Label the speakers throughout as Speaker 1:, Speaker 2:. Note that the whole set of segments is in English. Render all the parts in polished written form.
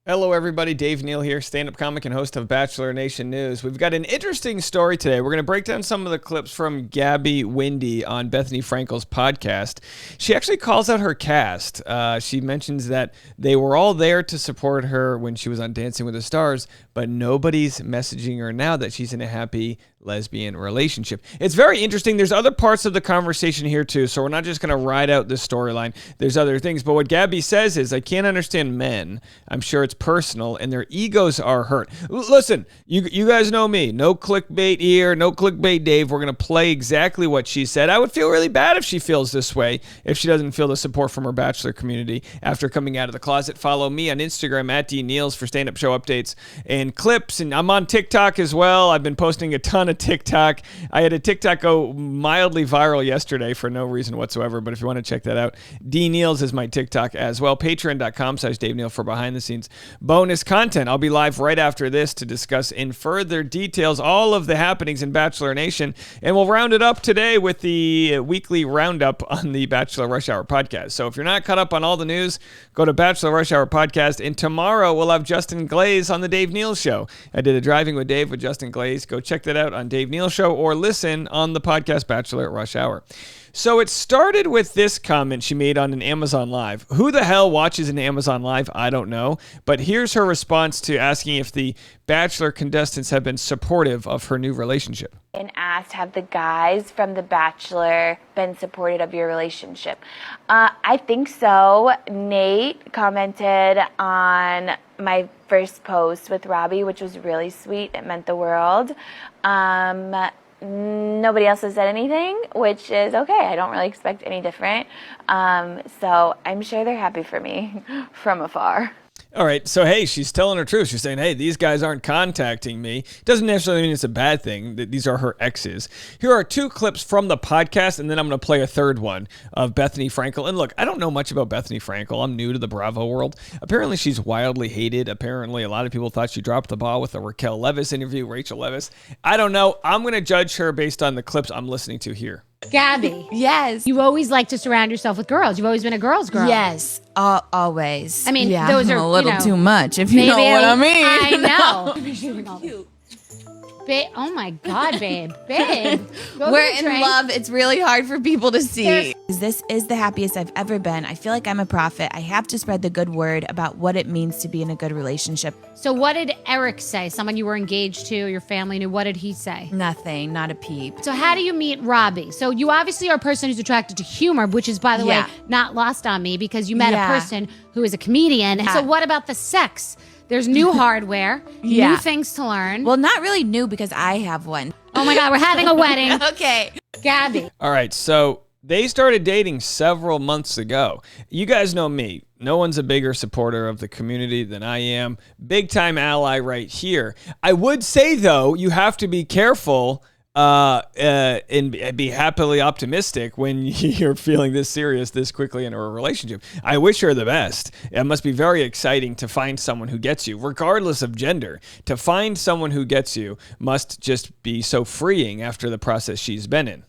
Speaker 1: Hello, everybody. Dave Neal here, stand-up comic and host of Bachelor Nation News. We've got an interesting story today. We're going to break down some of the clips from Gabby Windey on Bethany Frankel's podcast. She actually calls out her cast. She mentions that they were all there to support her when she was on Dancing with the Stars, but nobody's messaging her now that she's in a happy lesbian relationship. It's very interesting. There's other parts of the conversation here too, so we're not just going to ride out this storyline. There's other things, but what Gabby says is, I can't understand men. I'm sure it's personal, and their egos are hurt. Listen, you guys know me. No clickbait here, no clickbait Dave. We're going to play exactly what she said. I would feel really bad if she feels this way, if she doesn't feel the support from her Bachelor community after coming out of the closet. Follow me on Instagram at DNeals for stand-up show updates and clips, and I'm on TikTok as well. I've been posting a ton of TikTok. I had a TikTok go mildly viral yesterday for no reason whatsoever, but if you want to check that out, DNeals is my TikTok as well. Patreon.com/Dave Neal for behind the scenes bonus content. I'll be live right after this to discuss in further details all of the happenings in Bachelor Nation, and we'll round it up today with the weekly roundup on the Bachelor Rush Hour podcast. So if you're not caught up on all the news, go to Bachelor Rush Hour podcast, and tomorrow we'll have Justin Glaze on the Dave Neal Show. I did a Driving with Dave with Justin Glaze. Go check that out on Dave Neal Show or listen on the podcast Bachelor Rush Hour. So it started with this comment she made on an Amazon Live. Who the hell watches an Amazon Live? I don't know. But here's her response to asking if the Bachelor contestants have been supportive of her new relationship.
Speaker 2: And asked, have the guys from The Bachelor been supportive of your relationship? I think so. Nate commented on my first post with Robbie, which was really sweet. It meant the world. Nobody else has said anything, which is okay. I don't really expect any different. So I'm sure they're happy for me from afar.
Speaker 1: All right, so hey, she's telling her truth. She's saying, hey, these guys aren't contacting me. Doesn't necessarily mean it's a bad thing. These are her exes. Here are two clips from the podcast, and then I'm going to play a third one of Bethany Frankel. And look, I don't know much about Bethany Frankel. I'm new to the Bravo world. Apparently, she's wildly hated. Apparently, a lot of people thought she dropped the ball with the Raquel Leviss interview, Rachel Leviss. I don't know. I'm going to judge her based on the clips I'm listening to here.
Speaker 3: Gabby.
Speaker 4: Yes.
Speaker 3: You always like to surround yourself with girls. You've always been a girl's girl.
Speaker 4: Yes. Always.
Speaker 3: I mean,
Speaker 4: yeah,
Speaker 3: those are
Speaker 4: a little
Speaker 3: you know,
Speaker 4: too much, if you know what I mean.
Speaker 3: I know. Cute. Oh my God, babe. Babe.
Speaker 4: We're in love. It's really hard for people to see. This is the happiest I've ever been. I feel like I'm a prophet. I have to spread the good word about what it means to be in a good relationship.
Speaker 3: So what did Eric say? Someone you were engaged to, your family knew. What did he say?
Speaker 4: Nothing. Not a peep.
Speaker 3: So how do you meet Robbie? So you obviously are a person who's attracted to humor, which is, by the way, not lost on me because you met a person who is a comedian. So what about the sex? There's new hardware, new things to learn.
Speaker 4: Well, not really new because I have one.
Speaker 3: Oh my God, we're having a wedding.
Speaker 4: Okay.
Speaker 3: Gabby.
Speaker 1: All right, so they started dating several months ago. You guys know me. No one's a bigger supporter of the community than I am. Big time ally right here. I would say, though, you have to be careful and be happily optimistic when you're feeling this serious this quickly in a relationship. I wish her the best. It must be very exciting to find someone who gets you, regardless of gender. To find someone who gets you must just be so freeing after the process she's been in.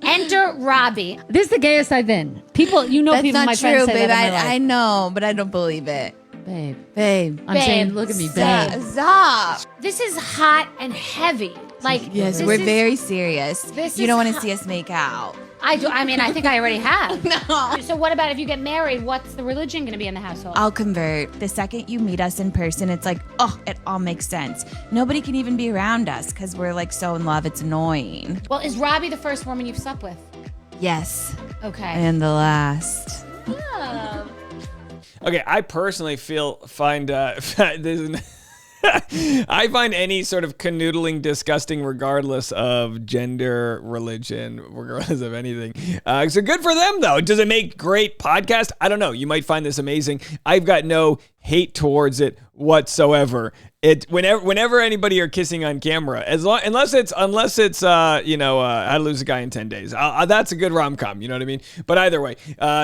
Speaker 3: Enter Robbie. This is the gayest I've been. People, you know,
Speaker 4: That's
Speaker 3: people,
Speaker 4: not
Speaker 3: my
Speaker 4: true,
Speaker 3: friends say
Speaker 4: babe.
Speaker 3: that in my life.
Speaker 4: I know, but I don't believe it. Babe.
Speaker 3: I'm saying, look at me, babe.
Speaker 4: Stop.
Speaker 3: This is hot and heavy. Like,
Speaker 4: Yes, we're very serious. You don't want to see us make out.
Speaker 3: I do. I mean, I think I already have.
Speaker 4: No.
Speaker 3: So what about if you get married? What's the religion going to be in the household?
Speaker 4: I'll convert. The second you meet us in person, it's like, oh, it all makes sense. Nobody can even be around us because we're like so in love. It's annoying.
Speaker 3: Well, is Robbie the first woman you've slept with?
Speaker 4: Yes.
Speaker 3: Okay.
Speaker 4: And the last.
Speaker 3: Oh.
Speaker 1: Okay, I personally find I find any sort of canoodling disgusting regardless of gender, religion, regardless of anything. So good for them, though. Does it make great podcast? I don't know. You might find this amazing. I've got no hate towards it whatsoever. Whenever anybody are kissing on camera, unless it's how to lose a guy in 10 days. That's a good rom-com, you know what I mean? But either way,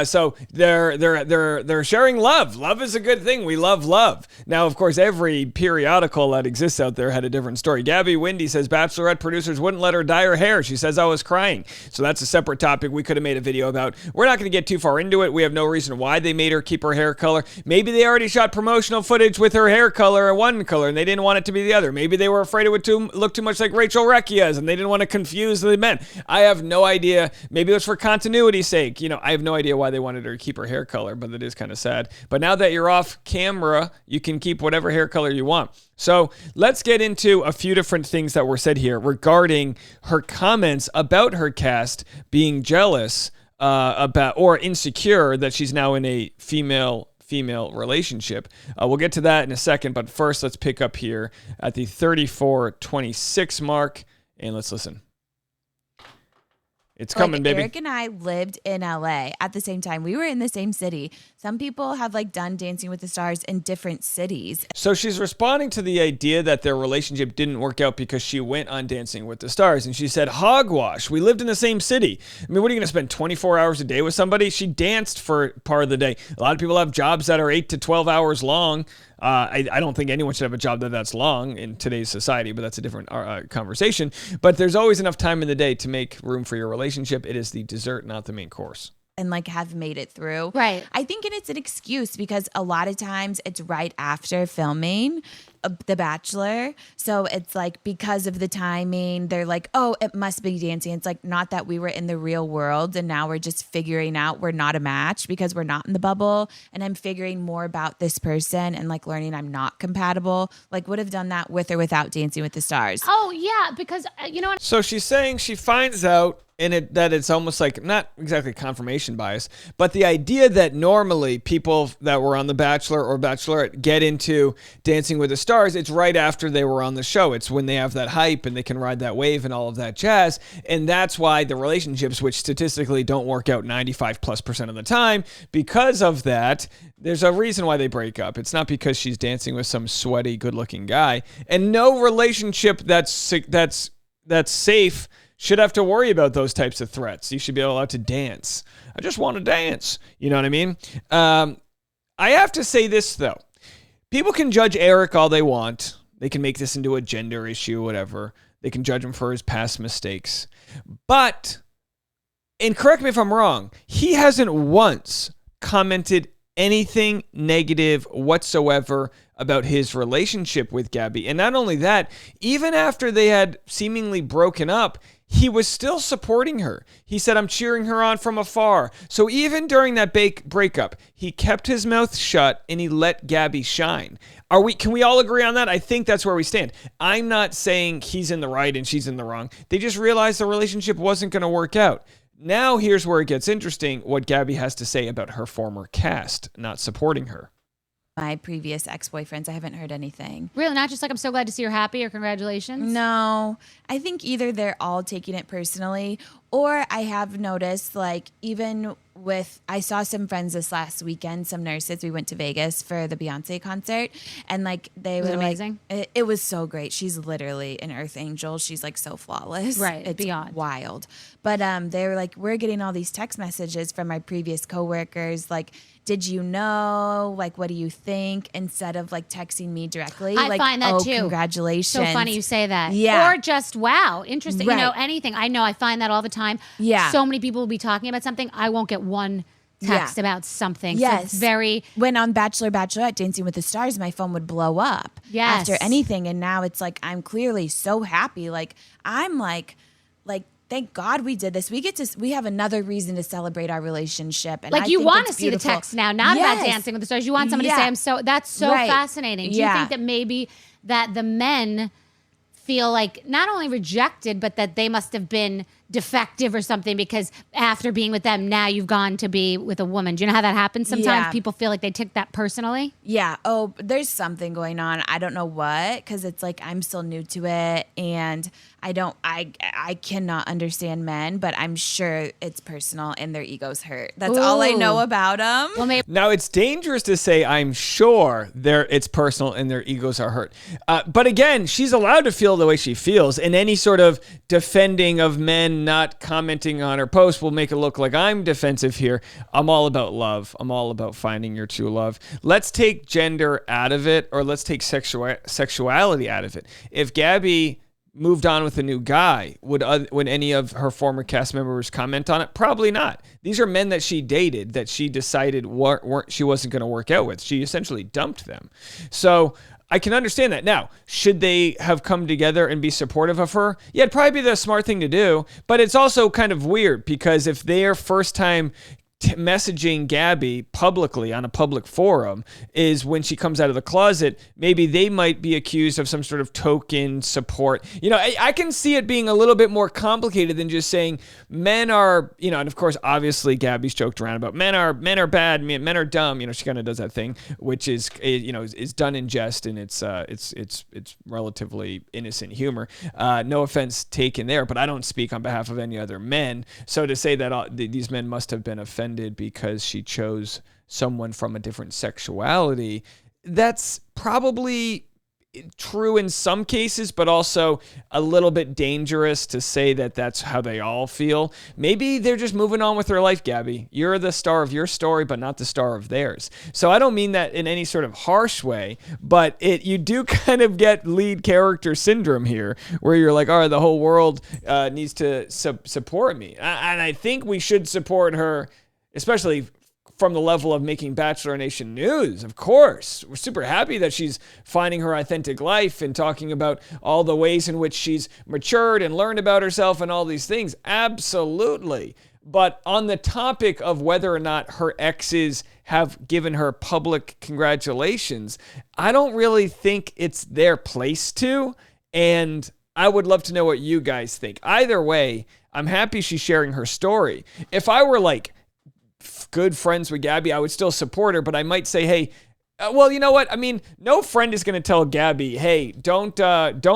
Speaker 1: so they're sharing love. Love is a good thing. We love love. Now, of course, every periodical that exists out there had a different story. Gabby Windey says Bachelorette producers wouldn't let her dye her hair. She says I was crying. So that's a separate topic we could have made a video about. We're not going to get too far into it. We have no reason why they made her keep her hair color. Maybe they already shot promotional footage with her hair color and one color, and they didn't want it to be the other. Maybe they were afraid it would look too much like Rachel Recchia's, and they didn't want to confuse the men. I have no idea. Maybe it was for continuity's sake. I have no idea why they wanted her to keep her hair color, but it is kind of sad. But now that you're off camera, you can keep whatever hair color you want. So let's get into a few different things that were said here regarding her comments about her cast being jealous about or insecure that she's now in a female relationship. We'll get to that in a second, but first let's pick up here at the 34:26 mark and let's listen. It's coming, baby.
Speaker 4: Eric and I lived in LA at the same time. We were in the same city. Some people have done Dancing with the Stars in different cities.
Speaker 1: So she's responding to the idea that their relationship didn't work out because she went on Dancing with the Stars. And she said, hogwash. We lived in the same city. I mean, what are you going to spend 24 hours a day with somebody? She danced for part of the day. A lot of people have jobs that are 8 to 12 hours long. I don't think anyone should have a job that's long in today's society, but that's a different conversation. But there's always enough time in the day to make room for your relationship. It is the dessert, not the main course.
Speaker 4: And have made it through.
Speaker 3: Right.
Speaker 4: I think it's an excuse because a lot of times it's right after filming The Bachelor. So it's because of the timing, they're oh, it must be dancing. It's not that we were in the real world and now we're just figuring out we're not a match because we're not in the bubble. And I'm figuring more about this person and learning I'm not compatible. Would have done that with or without Dancing with the Stars.
Speaker 3: Oh, yeah, because you know what?
Speaker 1: So she's saying she finds out that it's almost not exactly confirmation bias, but the idea that normally people that were on The Bachelor or Bachelorette get into Dancing with the Stars, it's right after they were on the show. It's when they have that hype and they can ride that wave and all of that jazz. And that's why the relationships, which statistically don't work out 95+% of the time, because of that, there's a reason why they break up. It's not because she's dancing with some sweaty, good-looking guy. And no relationship that's safe should have to worry about those types of threats. You should be allowed to dance. I just want to dance. You know what I mean? I have to say this, though. People can judge Eric all they want. They can make this into a gender issue, whatever. They can judge him for his past mistakes. But, and correct me if I'm wrong, he hasn't once commented anything negative whatsoever about his relationship with Gabby. And not only that, even after they had seemingly broken up, he was still supporting her. He said, I'm cheering her on from afar. So even during that breakup, he kept his mouth shut and he let Gabby shine. Can we all agree on that? I think that's where we stand. I'm not saying he's in the right and she's in the wrong. They just realized the relationship wasn't going to work out. Now here's where it gets interesting, what Gabby has to say about her former cast not supporting her.
Speaker 4: My previous ex-boyfriends, I haven't heard anything.
Speaker 3: Really? Not just I'm so glad to see you're happy or congratulations?
Speaker 4: No. I think either they're all taking it personally or I have noticed even with, I saw some friends this last weekend, some nurses, we went to Vegas for the Beyonce concert and they were
Speaker 3: amazing?
Speaker 4: It was so great. She's literally an earth angel. She's so flawless.
Speaker 3: Right.
Speaker 4: It's
Speaker 3: beyond.
Speaker 4: Wild. But they were we're getting all these text messages from my previous coworkers did you know? What do you think? Instead of texting me directly.
Speaker 3: I find that too.
Speaker 4: Congratulations.
Speaker 3: So funny you say that.
Speaker 4: Yeah.
Speaker 3: Or just, wow, interesting.
Speaker 4: Right.
Speaker 3: Anything. I know I find that all the time.
Speaker 4: Yeah.
Speaker 3: So many people will be talking about something. I won't get one text about something.
Speaker 4: Yes.
Speaker 3: So it's very.
Speaker 4: When on Bachelor, Bachelorette, Dancing with the Stars, my phone would blow up after anything. And now it's I'm clearly so happy. I'm thank God we did this. We have another reason to celebrate our relationship. And
Speaker 3: you want to see the text now, not about Dancing with the Stars. You want somebody to say, that's so fascinating. Do you think that maybe that the men feel not only rejected, but that they must have been defective or something because after being with them, now you've gone to be with a woman. Do you know how that happens? Sometimes people feel like they took that personally.
Speaker 4: Yeah. Oh, there's something going on. I don't know what, because it's like I'm still new to it, and I cannot understand men, but I'm sure it's personal and their egos hurt. That's all I know about them.
Speaker 3: Well,
Speaker 1: now, it's dangerous to say I'm sure it's personal and their egos are hurt. But again, she's allowed to feel the way she feels, and any sort of defending of men not commenting on her post will make it look like I'm defensive here. I'm all about love. I'm all about finding your true love. Let's take gender out of it, or let's take sexuality out of it. If Gabby moved on with a new guy, would any of her former cast members comment on it? Probably not. These are men that she dated that she decided she wasn't going to work out with. She essentially dumped them. So I can understand that. Now, should they have come together and be supportive of her? Yeah, it'd probably be the smart thing to do, but it's also kind of weird because if their first time messaging Gabby publicly on a public forum is when she comes out of the closet, maybe they might be accused of some sort of token support. I can see it being a little bit more complicated than just saying men are, and of course, obviously Gabby's joked around about men are bad, men are dumb. She kind of does that thing, which is done in jest, and it's relatively innocent humor. No offense taken there, but I don't speak on behalf of any other men. So to say that these men must have been offended because she chose someone from a different sexuality, that's probably true in some cases, but also a little bit dangerous to say that that's how they all feel. Maybe they're just moving on with their life, Gabby. You're the star of your story, but not the star of theirs. So I don't mean that in any sort of harsh way, but you do kind of get lead character syndrome here, where you're like, all right, the whole world needs to support me. And I think we should support her, especially from the level of making Bachelor Nation news. Of course, we're super happy that she's finding her authentic life and talking about all the ways in which she's matured and learned about herself and all these things. Absolutely. But on the topic of whether or not her exes have given her public congratulations, I don't really think it's their place to. And I would love to know what you guys think. Either way, I'm happy she's sharing her story. If I were like good friends with Gabby, I would still support her, but I might say, hey, well, you know what? I mean, no friend is going to tell Gabby, hey, don't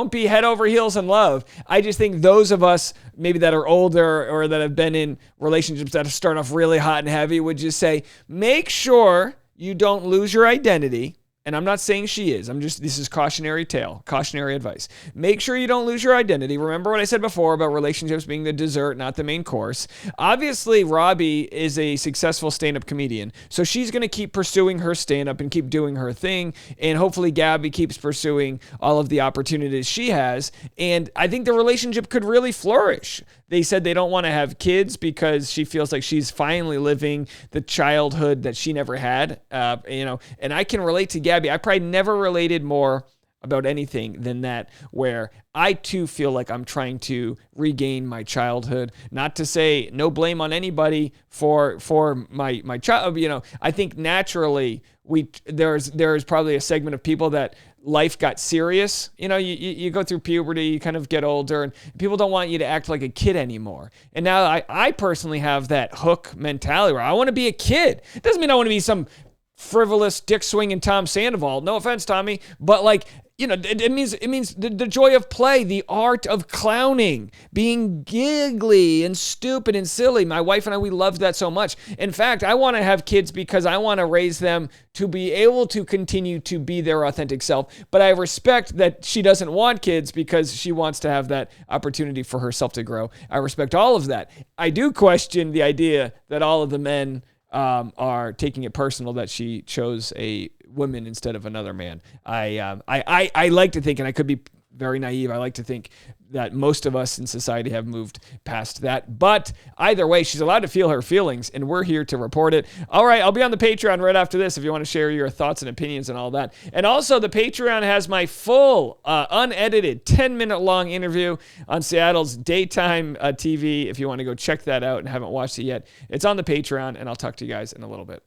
Speaker 1: be head over heels in love. I just think those of us maybe that are older or that have been in relationships that start off really hot and heavy would just say, make sure you don't lose your identity. And I'm not saying she is. This is cautionary advice. Make sure you don't lose your identity. Remember what I said before about relationships being the dessert, not the main course. Obviously, Robbie is a successful stand-up comedian, so she's going to keep pursuing her stand-up and keep doing her thing, and hopefully Gabby keeps pursuing all of the opportunities she has, and I think the relationship could really flourish. They said they don't want to have kids because she feels like she's finally living the childhood that she never had, and I can relate to Gabby. I probably never related more about anything than that, where I too feel like I'm trying to regain my childhood. Not to say no blame on anybody for my child. I think naturally there's probably a segment of people that life got serious. You go through puberty, you kind of get older, and people don't want you to act like a kid anymore. And now I personally have that hook mentality where I want to be a kid. It doesn't mean I want to be some frivolous dick swinging Tom Sandoval. No offense, Tommy, but it means the joy of play, the art of clowning, being giggly and stupid and silly. My wife and I, we loved that so much. In fact, I want to have kids because I want to raise them to be able to continue to be their authentic self. But I respect that she doesn't want kids because she wants to have that opportunity for herself to grow. I respect all of that. I do question the idea that all of the men are taking it personal that she chose a woman instead of another man. I like to think, and I could be very naive, I like to think that most of us in society have moved past that. But either way, she's allowed to feel her feelings, and we're here to report it. All right, I'll be on the Patreon right after this if you want to share your thoughts and opinions and all that. And also, the Patreon has my full, unedited, 10-minute long interview on Seattle's daytime TV. If you want to go check that out and haven't watched it yet, it's on the Patreon, and I'll talk to you guys in a little bit.